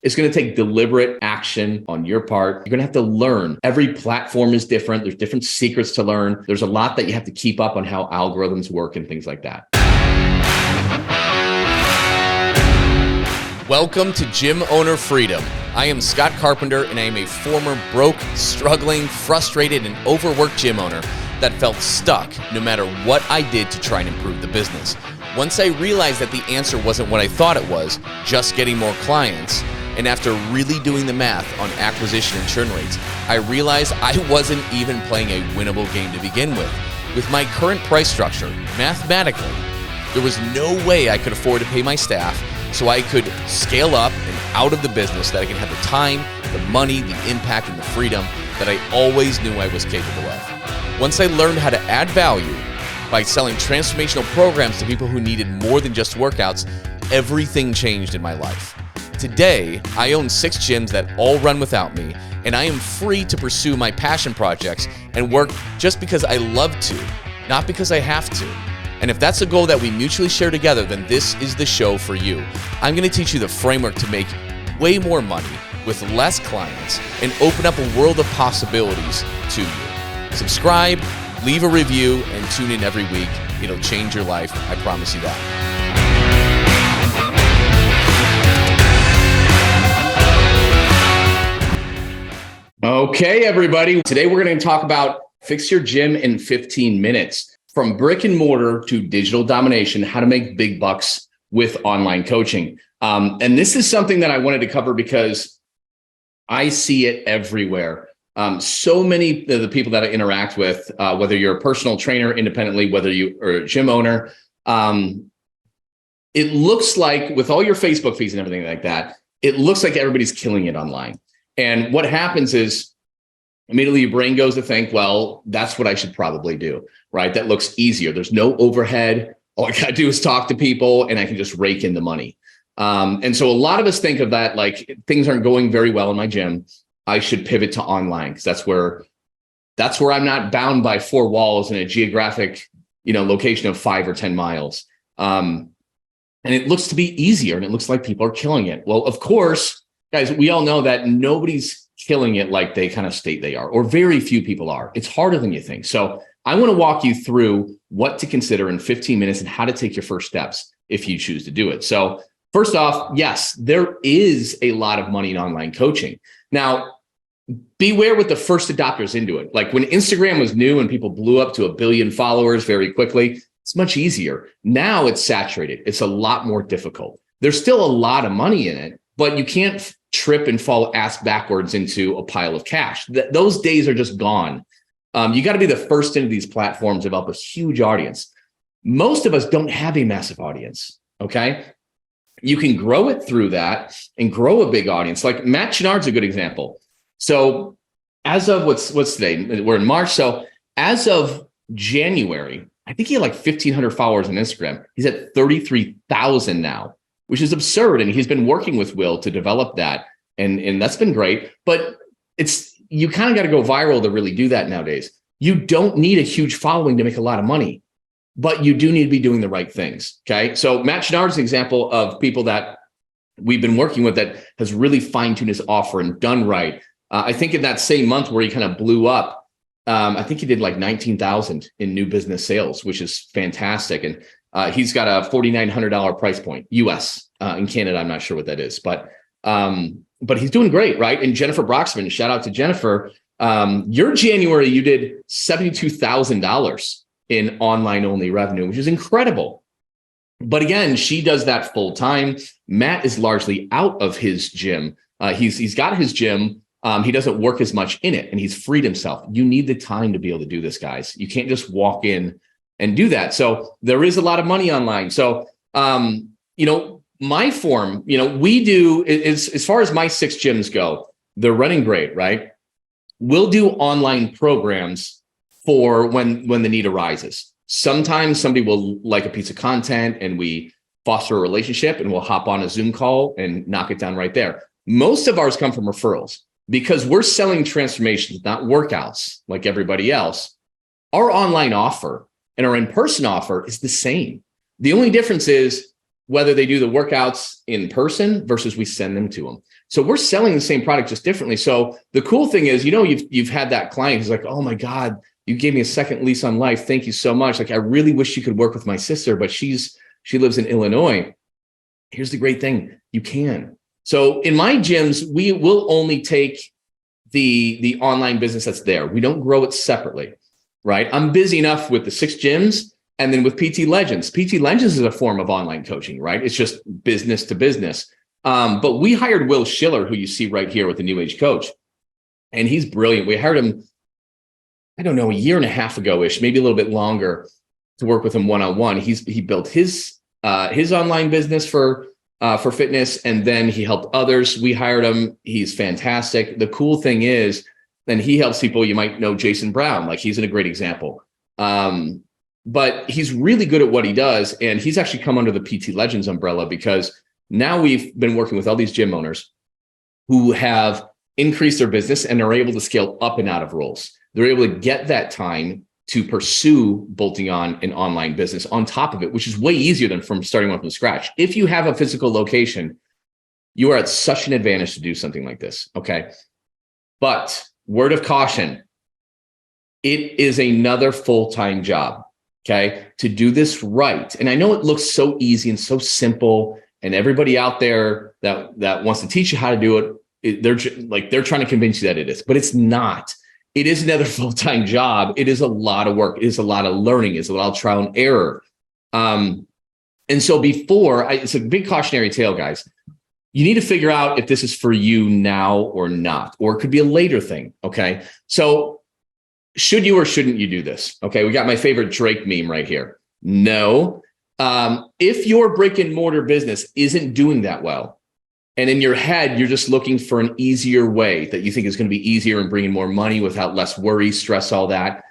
It's going to take deliberate action on your part. You're going to have to learn. Every platform is different. There's different secrets to learn. There's a lot that you have to keep up on how algorithms work and things like that. Welcome to Gym Owner Freedom. I am Scott Carpenter, and I am a former broke, struggling, frustrated, and overworked gym owner that felt stuck no matter what I did to try and improve the business. Once I realized that the answer wasn't what I thought it was, just getting more clients, and after really doing the math on acquisition and churn rates, I realized I wasn't even playing a winnable game to begin with. With my current price structure, mathematically, there was no way I could afford to pay my staff so I could scale up and out of the business, that I could have the time, the money, the impact, and the freedom that I always knew I was capable of. Once I learned how to add value by selling transformational programs to people who needed more than just workouts, everything changed in my life. Today, I own 6 gyms that all run without me, and I am free to pursue my passion projects and work just because I love to, not because I have to. And if that's a goal that we mutually share together, then this is the show for you. I'm going to teach you the framework to make way more money with less clients and open up a world of possibilities to you. Subscribe, leave a review, and tune in every week. It'll change your life. I promise you that. Okay, everybody. Today we're going to talk about fix your gym in 15 minutes. From brick and mortar to digital domination, how to make big bucks with online coaching. And this is something that I wanted to cover because I see it everywhere. So many of the people that I interact with, whether you're a personal trainer independently, whether you are a gym owner, it looks like with all your Facebook feeds and everything like that, it looks like everybody's killing it online. And what happens is immediately your brain goes to think, well, that's what I should probably do, right? That looks easier. There's no overhead. All I got to do is talk to people and I can just rake in the money. And so a lot of us think of that, like things aren't going very well in my gym. I should pivot to online because that's where I'm not bound by 4 walls in a geographic, location of 5 or 10 miles. And it looks to be easier and it looks like people are killing it. Well, of course, guys, we all know that nobody's killing it like they kind of state they are, or very few people are. It's harder than you think. So I want to walk you through what to consider in 15 minutes and how to take your first steps if you choose to do it. So first off, yes, there is a lot of money in online coaching. Now, beware with the first adopters into it. Like when Instagram was new and people blew up to 1 billion followers very quickly, it's much easier. Now it's saturated. It's a lot more difficult. There's still a lot of money in it, but you can't trip and fall ass backwards into a pile of cash. Those days are just gone. You got to be the first into these platforms, develop a huge audience. Most of us don't have a massive audience. Okay. You can grow it through that and grow a big audience. Like Matt Chenard's a good example. So as of what's today, we're in March. So as of January, I think he had like 1,500 followers on Instagram. He's at 33,000 now, which is absurd. And he's been working with Will to develop that. And that's been great. But you kind of got to go viral to really do that nowadays. You don't need a huge following to make a lot of money, but you do need to be doing the right things. Okay. So Matt Chenard's an example of people that we've been working with that has really fine-tuned his offer and done right. I think in that same month where he kind of blew up, I think he did like 19,000 in new business sales, which is fantastic. And he's got a $4,900 price point US. In Canada, I'm not sure what that is, but he's doing great, right? And Jennifer Broxman, shout out to Jennifer. Your January, you did $72,000 in online only revenue, which is incredible. But again, she does that full time. Matt is largely out of his gym. He's got his gym. He doesn't work as much in it and he's freed himself. You need the time to be able to do this, guys. You can't just walk in and do that. So there is a lot of money online. So, my form, we do is as far as my 6 gyms go, they're running great, right? We'll do online programs for when the need arises. Sometimes somebody will like a piece of content and we foster a relationship and we'll hop on a Zoom call and knock it down right there. Most of ours come from referrals because we're selling transformations, not workouts like everybody else. Our online offer and our in-person offer is the same. The only difference is whether they do the workouts in person versus we send them to them. So we're selling the same product just differently. So the cool thing is, you've had that client who's like, oh my God, you gave me a second lease on life. Thank you so much. Like, I really wish you could work with my sister, but she lives in Illinois. Here's the great thing. You can. So in my gyms, we will only take the online business that's there. We don't grow it separately, right? I'm busy enough with the 6 gyms and then with PT Legends. PT Legends is a form of online coaching, right? It's just business to business. But we hired Will Schiller, who you see right here with the New Age Coach. And he's brilliant. We hired him, I don't know, a year and a half ago-ish, maybe a little bit longer, to work with him one-on-one. He built his online business for fitness, and then he helped others. We hired him. He's fantastic. The cool thing is, then he helps people. You might know Jason Brown, like he's a great example. But he's really good at what he does. And he's actually come under the PT Legends umbrella, because now we've been working with all these gym owners who have increased their business and are able to scale up and out of roles. They're able to get that time to pursue bolting on an online business on top of it, which is way easier than from starting one from scratch. If you have a physical location, you are at such an advantage to do something like this. Okay. But word of caution, it is another full-time job. Okay. To do this right. And I know it looks so easy and so simple, and everybody out there that wants to teach you how to do it, they're trying to convince you that it is, but it's not. It is another full-time job. It is a lot of work. It is a lot of learning. It's a lot of trial and error. And so it's a big cautionary tale, guys. You need to figure out if this is for you now or not, or it could be a later thing. Okay. So should you or shouldn't you do this? Okay. We got my favorite Drake meme right here. No. If your brick and mortar business isn't doing that well, and in your head, you're just looking for an easier way that you think is going to be easier and bringing more money without less worry, stress, all that,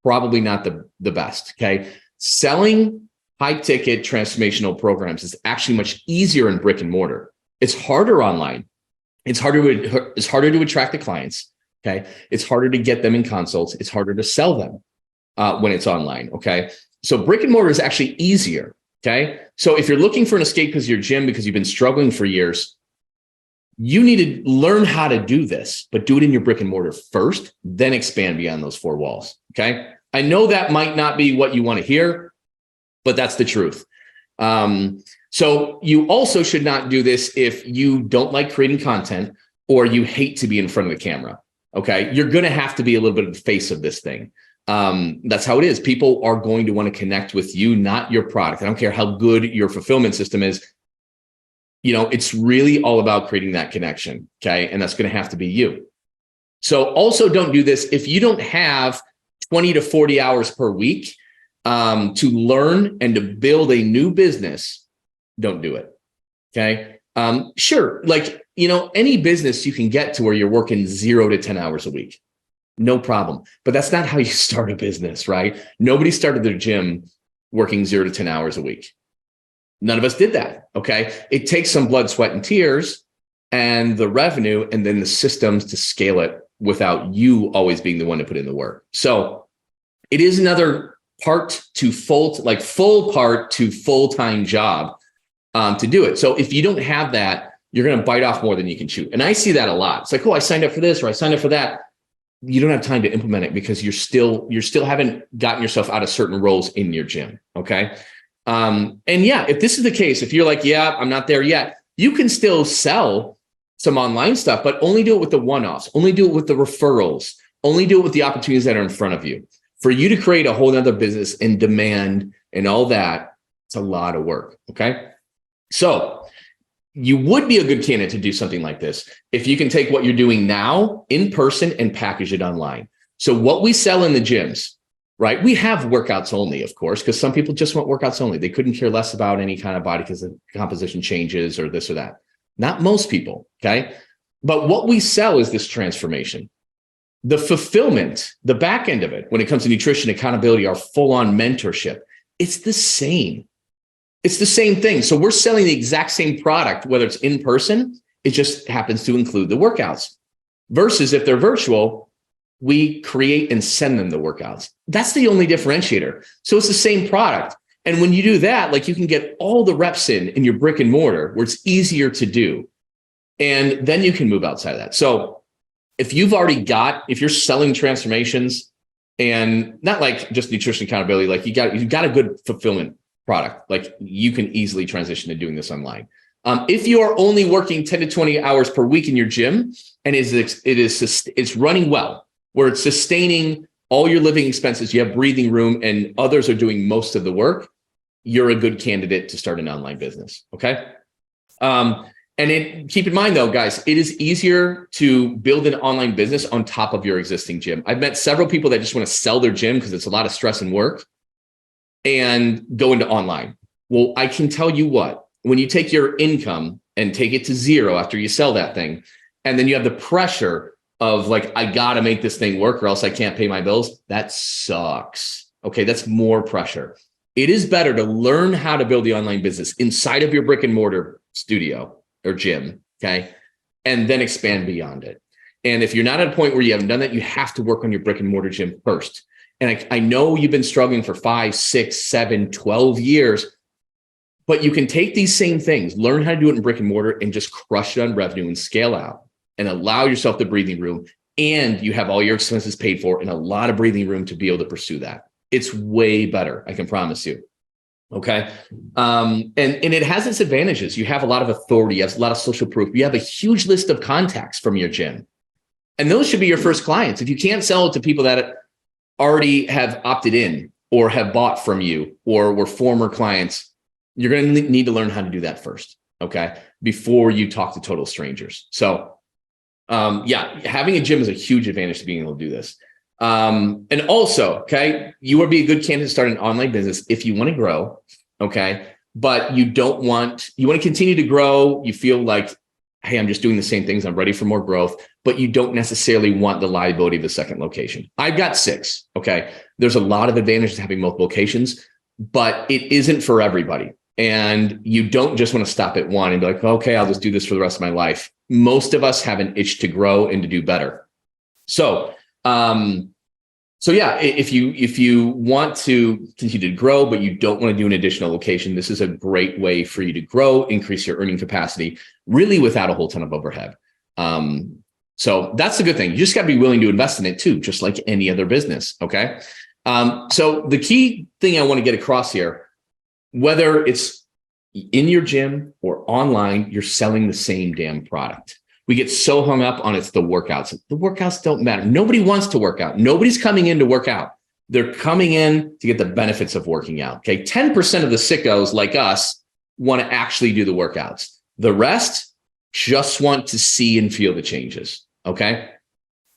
probably not the best. Okay. Selling high ticket transformational programs is actually much easier in brick and mortar. It's harder online. It's harder to attract the clients. Okay. It's harder to get them in consults. It's harder to sell them when it's online. Okay. So brick and mortar is actually easier. Okay. So if you're looking for an escape because your gym, because you've been struggling for years, you need to learn how to do this, but do it in your brick and mortar first, then expand beyond those 4 walls. Okay. I know that might not be what you want to hear, but that's the truth. So you also should not do this if you don't like creating content or you hate to be in front of the camera. Okay. You're going to have to be a little bit of the face of this thing. That's how it is. People are going to want to connect with you, not your product. I don't care how good your fulfillment system is. It's really all about creating that connection. Okay. And that's going to have to be you. So also don't do this if you don't have 20 to 40 hours per week to learn and to build a new business. Don't do it. Okay. Sure. Any business you can get to where you're working 0 to 10 hours a week. No problem. But that's not how you start a business, right? Nobody started their gym working 0 to 10 hours a week. None of us did that. Okay. It takes some blood, sweat, and tears and the revenue and then the systems to scale it without you always being the one to put in the work. So it is another part to full part to full-time job to do it. So if you don't have that, you're going to bite off more than you can chew. And I see that a lot. It's like, oh, I signed up for this or I signed up for that. You don't have time to implement it because you're still haven't gotten yourself out of certain roles in your gym. Okay. And yeah, if this is the case, if you're like, yeah, I'm not there yet, you can still sell some online stuff, but only do it with the one-offs, only do it with the referrals, only do it with the opportunities that are in front of you. For you to create a whole nother business and demand and all that, it's a lot of work. Okay. So you would be a good candidate to do something like this if you can take what you're doing now in person and package it online. So what we sell in the gyms, right? We have workouts only, of course, because some people just want workouts only. They couldn't care less about any kind of body because the composition changes or this or that. Not most people, okay? But what we sell is this transformation. The fulfillment, the back end of it, when it comes to nutrition, accountability, our full-on mentorship, it's the same. It's the same thing. So we're selling the exact same product, whether it's in person, it just happens to include the workouts. Versus if they're virtual, we create and send them the workouts. That's the only differentiator. So it's the same product. And when you do that, like you can get all the reps in your brick and mortar where it's easier to do. And then you can move outside of that. So if you're selling transformations and not like just nutrition accountability, like you've got a good fulfillment product, like you can easily transition to doing this online. If you are only working 10 to 20 hours per week in your gym and it's running well, where it's sustaining all your living expenses, you have breathing room and others are doing most of the work, you're a good candidate to start an online business. Okay. Keep in mind though, guys, it is easier to build an online business on top of your existing gym. I've met several people that just want to sell their gym because it's a lot of stress and work and go into online. Well, I can tell you what, when you take your income and take it to zero after you sell that thing, and then you have the pressure of like, I got to make this thing work or else I can't pay my bills. That sucks. Okay. That's more pressure. It is better to learn how to build the online business inside of your brick and mortar studio or gym. Okay. And then expand beyond it. And if you're not at a point where you haven't done that, you have to work on your brick and mortar gym first. And I know you've been struggling for 5, 6, 7, 12 years, but you can take these same things, learn how to do it in brick and mortar and just crush it on revenue and scale out and allow yourself the breathing room. And you have all your expenses paid for and a lot of breathing room to be able to pursue that. It's way better. I can promise you. Okay. And it has its advantages. You have a lot of authority, you have a lot of social proof. You have a huge list of contacts from your gym. And those should be your first clients. If you can't sell it to people that already have opted in or have bought from you or were former clients, you're going to need to learn how to do that first. Okay. Before you talk to total strangers. So having a gym is a huge advantage to being able to do this. And also, okay, you would be a good candidate to start an online business if you want to grow. Okay. But you want to continue to grow. You feel like, hey, I'm just doing the same things. I'm ready for more growth, but you don't necessarily want the liability of a second location. I've got 6. Okay. There's a lot of advantages to having multiple locations, but it isn't for everybody. And you don't just want to stop at one and be like, okay, I'll just do this for the rest of my life. Most of us have an itch to grow and to do better. So if you want to continue to grow, but you don't want to do an additional location, this is a great way for you to grow, increase your earning capacity, really without a whole ton of overhead. So that's the good thing. You just got to be willing to invest in it too, just like any other business. Okay. So the key thing I want to get across here, whether it's in your gym or online, you're selling the same damn product. We get so hung up on it's the workouts. The workouts don't matter. Nobody wants to work out. Nobody's coming in to work out. They're coming in to get the benefits of working out. Okay. 10% of the sickos like us want to actually do the workouts. The rest just want to see and feel the changes. Okay.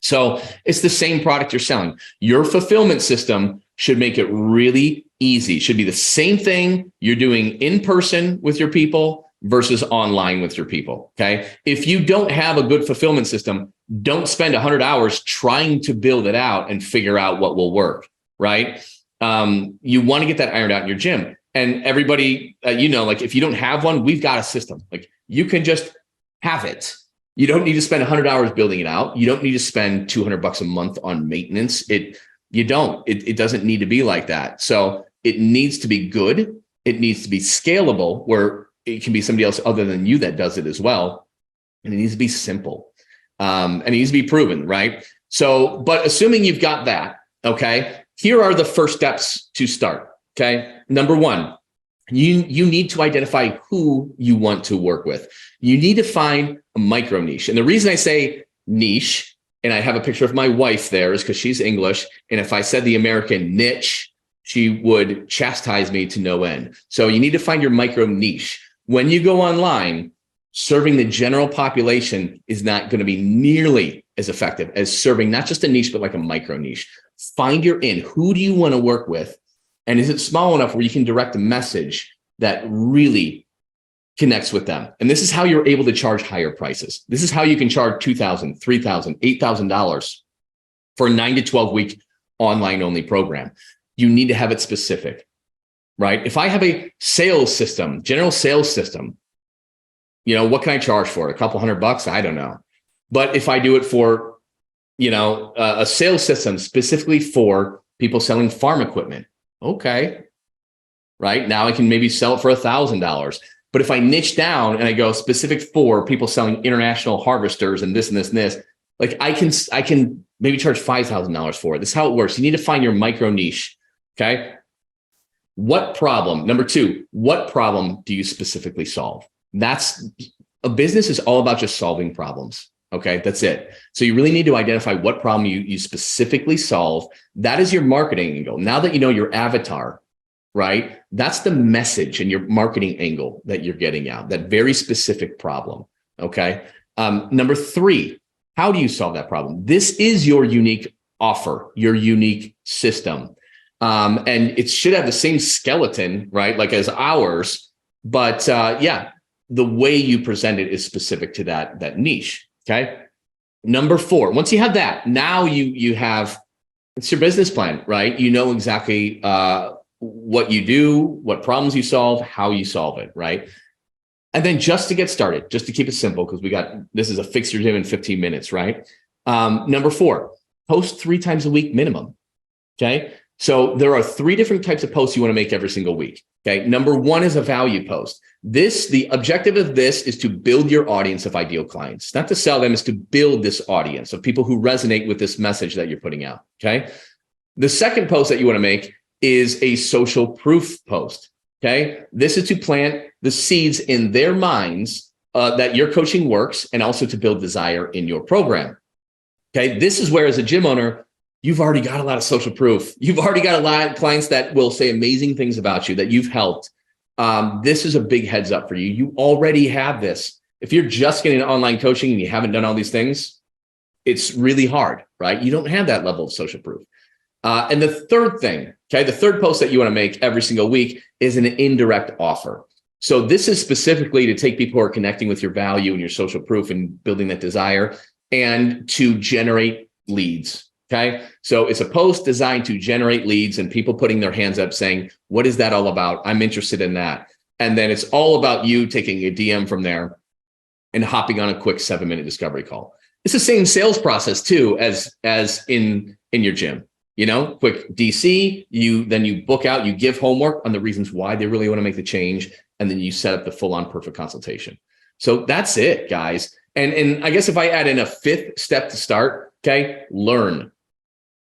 So it's the same product you're selling. Your fulfillment system should make it really easy. It should be the same thing you're doing in person with your people versus online with your people. Okay. If you don't have a good fulfillment system, don't spend 100 hours trying to build it out and figure out what will work. Right. You want to get that ironed out in your gym. And everybody, like if you don't have one, we've got a system. Like you can just have it. You don't need to spend 100 hours building it out. You don't need to spend $200 a month on maintenance. It doesn't need to be like that. So it needs to be good. It needs to be scalable where it can be somebody else other than you that does it as well. And it needs to be simple. And it needs to be proven, right? So, but assuming you've got that, okay, here are the first steps to start. Okay. Number 1, you need to identify who you want to work with. You need to find a micro niche. And the reason I say niche, and I have a picture of my wife there, is because she's English. And if I said the American niche, she would chastise me to no end. So you need to find your micro niche. When you go online, serving the general population is not going to be nearly as effective as serving not just a niche, but like a micro niche. Find your in. Who do you want to work with? And is it small enough where you can direct a message that really connects with them? And this is how you're able to charge higher prices. This is how you can charge $2,000, $3,000, $8,000 for a 9 to 12 week online only program. You need to have it specific, right? If I have a sales system, general sales system, what can I charge for it? A couple $100? I don't know. But if I do it for, a sales system specifically for people selling farm equipment, okay, right? Now I can maybe sell it for $1,000. But if I niche down and I go specific for people selling international harvesters and this and this and this, like I can maybe charge $5,000 for it. This is how it works. You need to find your micro niche. Okay. What problem? Number two, what problem do you specifically solve? That's a business is all about just solving problems. Okay. That's it. So you really need to identify what problem you specifically solve. That is your marketing angle. Now that you know your avatar, right? That's the message and your marketing angle that you're getting out, that very specific problem. Okay. Number three, how do you solve that problem? This is your unique offer, your unique system. And it should have the same skeleton, right? Like as ours, but the way you present it is specific to that niche. Okay. Number four, once you have that, now you have, it's your business plan, right? You know exactly, what you do, what problems you solve, how you solve it, right? And then just to get started, just to keep it simple, because this is a fix your gym in 15 minutes, right? Number four, post 3 times a week minimum. Okay. So there are 3 different types of posts you want to make every single week. Okay. Number one is a value post. The objective of this is to build your audience of ideal clients, not to sell them, is to build this audience of people who resonate with this message that you're putting out. Okay. The second post that you want to make is a social proof post. Okay. This is to plant the seeds in their minds that your coaching works, and also to build desire in your program. Okay. This is where, as a gym owner, you've already got a lot of social proof. You've already got a lot of clients that will say amazing things about you, that you've helped. This is a big heads up for you. You already have this. If you're just getting online coaching and you haven't done all these things, it's really hard, right? You don't have that level of social proof. And the third thing, okay, the third post that you want to make every single week is an indirect offer. So this is specifically to take people who are connecting with your value and your social proof and building that desire, and to generate leads. Okay. So it's a post designed to generate leads and people putting their hands up saying, what is that all about? I'm interested in that. And then it's all about you taking a DM from there and hopping on a quick 7-minute discovery call. It's the same sales process too, as in your gym. You know, quick DC, then you book out, you give homework on the reasons why they really want to make the change. And then you set up the full-on perfect consultation. So that's it, guys. And I guess if I add in a 5th step to start, okay, learn.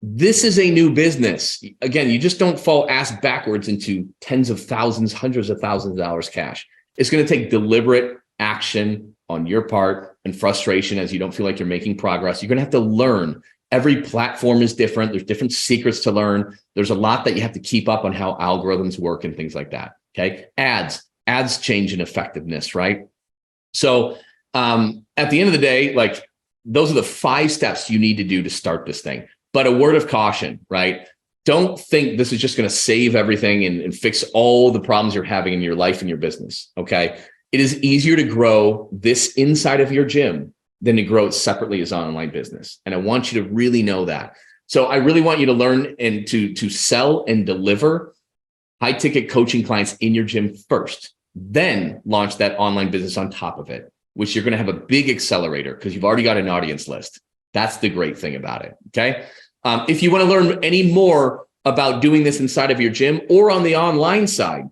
This is a new business. Again, you just don't fall ass backwards into tens of thousands, hundreds of thousands of dollars cash. It's going to take deliberate action on your part and frustration as you don't feel like you're making progress. You're going to have to learn. Every platform is different. There's different secrets to learn. There's a lot that you have to keep up on how algorithms work and things like that. Okay. Ads change in effectiveness, right? So at the end of the day, like, those are the 5 steps you need to do to start this thing. But a word of caution, right? Don't think this is just going to save everything and fix all the problems you're having in your life and your business. Okay. It is easier to grow this inside of your gym than to grow it separately as an online business. And I want you to really know that. So I really want you to learn and to sell and deliver high ticket coaching clients in your gym first, then launch that online business on top of it, which you're going to have a big accelerator because you've already got an audience list. That's the great thing about it. Okay. If you want to learn any more about doing this inside of your gym or on the online side,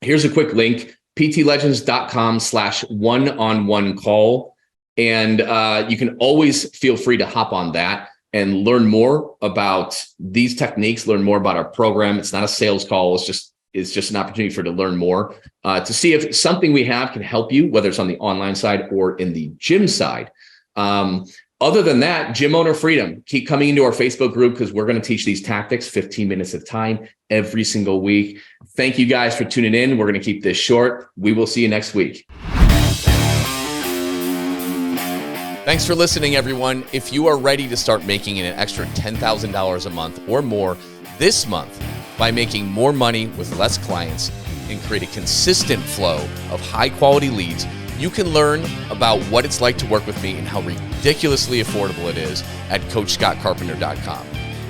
here's a quick link, ptlegends.com/one-on-one call. And you can always feel free to hop on that and learn more about these techniques, learn more about our program. It's not a sales call. It's just an opportunity for you to learn more, to see if something we have can help you, whether it's on the online side or in the gym side. Other than that, Gym Owner Freedom, keep coming into our Facebook group because we're going to teach these tactics 15 minutes at a time every single week. Thank you guys for tuning in. We're going to keep this short. We will see you next week. Thanks for listening, everyone. If you are ready to start making an extra $10,000 a month or more this month by making more money with less clients and create a consistent flow of high-quality leads, you can learn about what it's like to work with me and how ridiculously affordable it is at CoachScottCarpenter.com.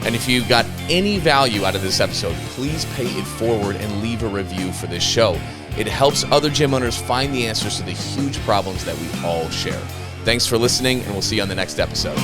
And if you got any value out of this episode, please pay it forward and leave a review for this show. It helps other gym owners find the answers to the huge problems that we all share. Thanks for listening, and we'll see you on the next episode.